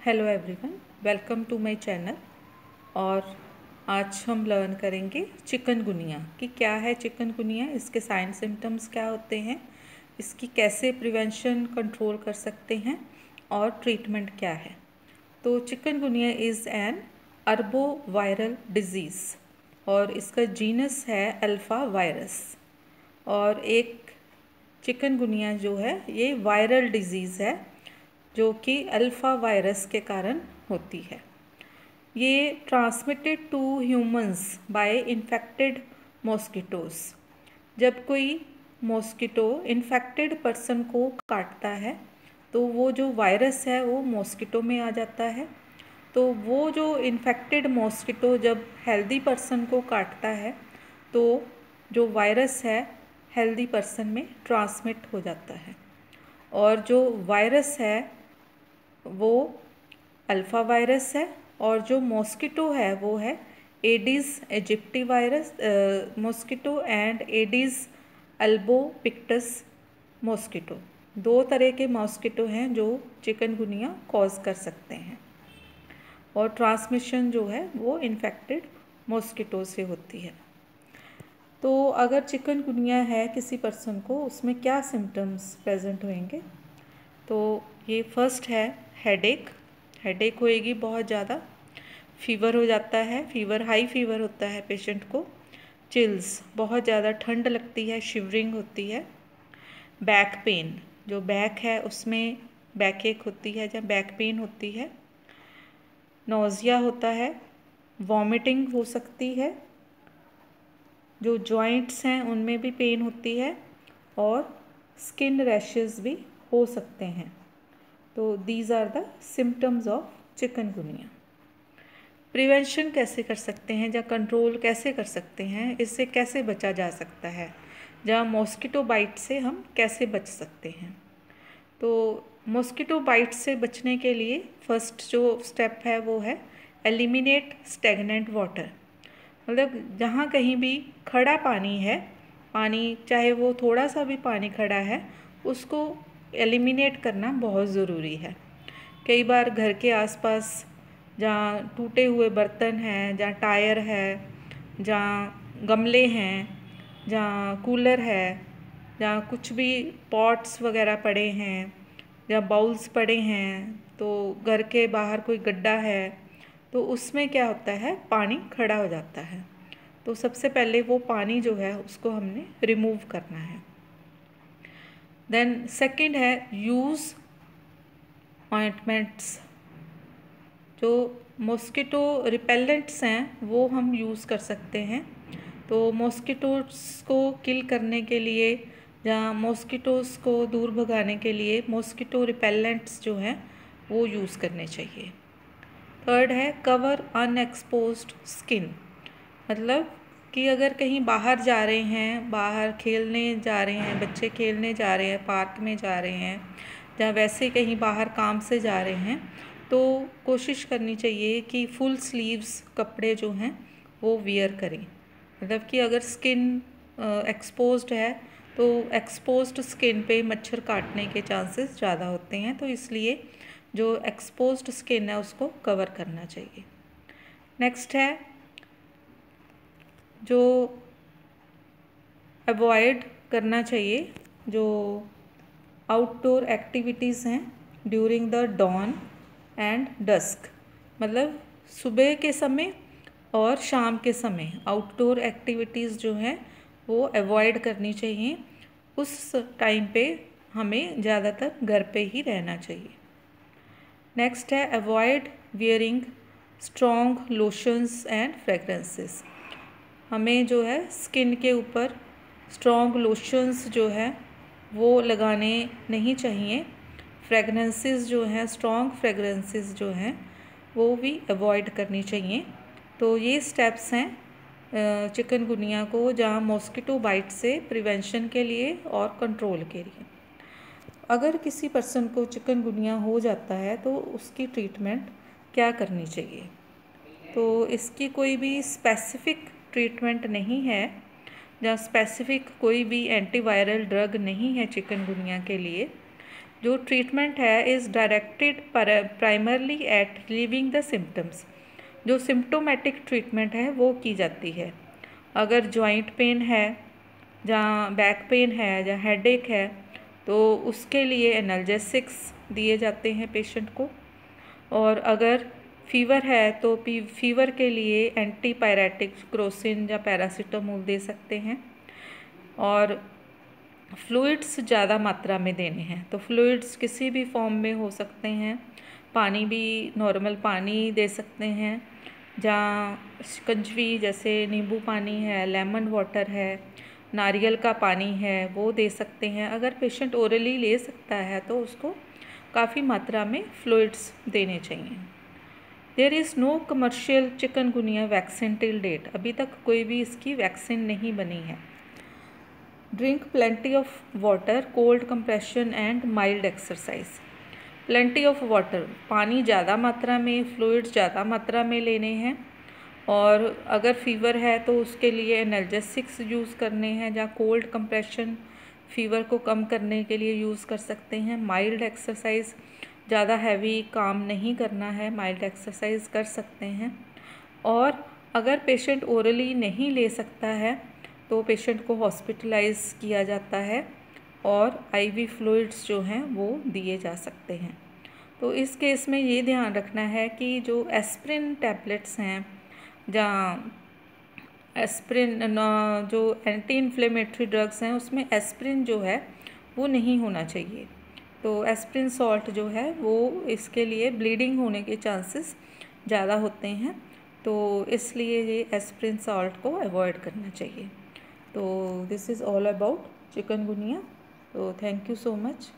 Hello everyone, welcome to my channel. और आज हम लर्न करेंगे चिकनगुनिया कि क्या है चिकनगुनिया, इसके साइन सिम्टम्स क्या होते हैं, इसकी कैसे प्रिवेंशन कंट्रोल कर सकते हैं और ट्रीटमेंट क्या है। तो chikungunya is an arboviral disease और इसका जीनस है अल्फ़ा वायरस। और एक चिकनगुनिया जो है ये वायरल डिज़ीज़ है जो कि अल्फ़ा वायरस के कारण होती है। ये transmitted to humans by infected mosquitoes. जब कोई मॉस्किटो इन्फेक्टेड पर्सन को काटता है तो वो जो वायरस है वो मॉस्किटो में आ जाता है। तो वो जो इन्फेक्टेड मॉस्किटो जब हेल्दी पर्सन को काटता है तो जो वायरस है हेल्दी पर्सन में ट्रांसमिट हो जाता है। और जो वायरस है वो अल्फ़ा वायरस है और जो मॉस्किटो है वो है Aedes aegypti virus mosquito and Aedes albopictus mosquito. दो तरह के मॉस्किटो हैं जो चिकनगुनिया कॉज कर सकते हैं और ट्रांसमिशन जो है वो इन्फेक्टेड मॉस्किटो से होती है। तो अगर चिकनगुनिया है किसी पर्सन को, उसमें क्या सिम्टम्स प्रेजेंट होंगे? तो ये फर्स्ट है हेडेक होएगी बहुत ज़्यादा, फीवर हो जाता है, हाई फीवर होता है पेशेंट को, चिल्स, बहुत ज़्यादा ठंड लगती है, शिवरिंग होती है, बैक पेन, जो बैक है उसमें बैक एक होती है जब बैक पेन होती है, नोज़िया होता है, वॉमिटिंग हो सकती है, जो जॉइंट्स हैं उनमें भी पेन होती है और स्किन रैशेस भी हो सकते हैं। तो these are the symptoms of chikungunya. Prevention कैसे कर सकते हैं या कंट्रोल कैसे कर सकते हैं, इससे कैसे बचा जा सकता है, या मॉस्किटो बाइट से हम कैसे बच सकते हैं? तो मॉस्किटो बाइट से बचने के लिए फर्स्ट जो स्टेप है वो है एलिमिनेट स्टेगनेंट वाटर। मतलब जहाँ कहीं भी खड़ा पानी है, पानी चाहे वो थोड़ा सा भी पानी खड़ा है, उसको एलिमिनेट करना बहुत ज़रूरी है। कई बार घर के आसपास जहाँ टूटे हुए बर्तन हैं, जहाँ टायर है, जहाँ गमले हैं, जहाँ कूलर है, जहाँ कुछ भी पॉट्स वगैरह पड़े हैं, जहाँ बाउल्स पड़े हैं, तो घर के बाहर कोई गड्ढा है तो उसमें क्या होता है, पानी खड़ा हो जाता है। तो सबसे पहले वो पानी जो है उसको हमने रिमूव करना है। देन सेकंड है यूज़ ऑइंटमेंट्स। जो मॉस्किटो रिपेलेंट्स हैं वो हम यूज़ कर सकते हैं। तो मॉस्किटोज़ को किल करने के लिए या मॉस्किटोज़ को दूर भगाने के लिए मॉस्किटो रिपेलेंट्स जो हैं वो यूज़ करने चाहिए। थर्ड है कवर अनएक्सपोज्ड स्किन। मतलब कि अगर कहीं बाहर जा रहे हैं, बाहर खेलने जा रहे हैं, बच्चे खेलने जा रहे हैं, पार्क में जा रहे हैं, या वैसे कहीं बाहर काम से जा रहे हैं, तो कोशिश करनी चाहिए कि फुल स्लीव्स कपड़े जो हैं वो वियर करें। मतलब कि अगर स्किन एक्सपोज्ड है तो एक्सपोज्ड स्किन पे मच्छर काटने के चांसेस ज़्यादा होते हैं, तो इसलिए जो एक्सपोज्ड स्किन है उसको कवर करना चाहिए। नेक्स्ट है जो अवॉइड करना चाहिए, जो आउटडोर एक्टिविटीज़ हैं during the dawn and dusk. मतलब सुबह के समय और शाम के समय आउटडोर एक्टिविटीज़ जो हैं वो अवॉइड करनी चाहिए। उस टाइम पे हमें ज़्यादातर घर पे ही रहना चाहिए। नेक्स्ट है avoid wearing strong lotions and fragrances. हमें जो है स्किन के ऊपर स्ट्रॉन्ग लोशंस जो है वो लगाने नहीं चाहिए। फ्रेगरेंसेस जो हैं, स्ट्रॉन्ग फ्रेगरेंसेस जो हैं वो भी अवॉइड करनी चाहिए। तो ये स्टेप्स हैं चिकनगुनिया को जहाँ मॉस्किटो बाइट से प्रिवेंशन के लिए और कंट्रोल के लिए। अगर किसी पर्सन को चिकनगुनिया हो जाता है तो उसकी ट्रीटमेंट क्या करनी चाहिए? तो इसकी कोई भी स्पेसिफ़िक ट्रीटमेंट नहीं है, या स्पेसिफ़िक कोई भी एंटीवायरल ड्रग नहीं है चिकनगुनिया के लिए। जो ट्रीटमेंट है is directed primarily at relieving the symptoms. जो सिम्टोमेटिक ट्रीटमेंट है वो की जाती है। अगर जॉइंट पेन है, जहाँ बैक पेन है, जहाँ हेडेक है, तो उसके लिए एनाल्जेसिक्स दिए जाते हैं पेशेंट को। और अगर फीवर है तो फीवर के लिए एंटीपायरेटिक क्रोसिन या पैरासीटामोल दे सकते हैं। और फ्लूइड्स ज़्यादा मात्रा में देने हैं, तो फ्लूइड्स किसी भी फॉर्म में हो सकते हैं। पानी भी नॉर्मल पानी दे सकते हैं, जहाँ शिकंजवी जैसे नींबू पानी है, लेमन वाटर है, नारियल का पानी है, वो दे सकते हैं। अगर पेशेंट ओरली ले सकता है तो उसको काफ़ी मात्रा में फ्लूइड्स देने चाहिए। There is no commercial chikungunya vaccine till date. अभी तक कोई भी इसकी वैक्सीन नहीं बनी है। Drink plenty of water, cold compression and mild exercise. Plenty of water, पानी ज़्यादा मात्रा में, फ्लूइड्स ज़्यादा मात्रा में लेने हैं। और अगर फीवर है तो उसके लिए एनाल्जेसिक्स यूज़ करने हैं, जहाँ कोल्ड कंप्रेशन फीवर को कम करने के लिए यूज़ कर सकते हैं। माइल्ड एक्सरसाइज, ज़्यादा हैवी काम नहीं करना है, माइल्ड एक्सरसाइज कर सकते हैं। और अगर पेशेंट ओरली नहीं ले सकता है तो पेशेंट को हॉस्पिटलाइज किया जाता है और आईवी फ्लूइड्स जो हैं वो दिए जा सकते हैं। तो इस केस में ये ध्यान रखना है कि जो एस्प्रिन टैबलेट्स हैं, जहाँ एस्प्रिन जो एंटी इन्फ्लेमेटरी ड्रग्स हैं उसमें एस्प्रिन जो है वो नहीं होना चाहिए। तो एस्प्रिन सॉल्ट जो है वो इसके लिए ब्लीडिंग होने के चांसेस ज़्यादा होते हैं, तो इसलिए ये एस्प्रिन सॉल्ट को अवॉइड करना चाहिए। तो this is all about chikungunya. तो थैंक यू सो मच।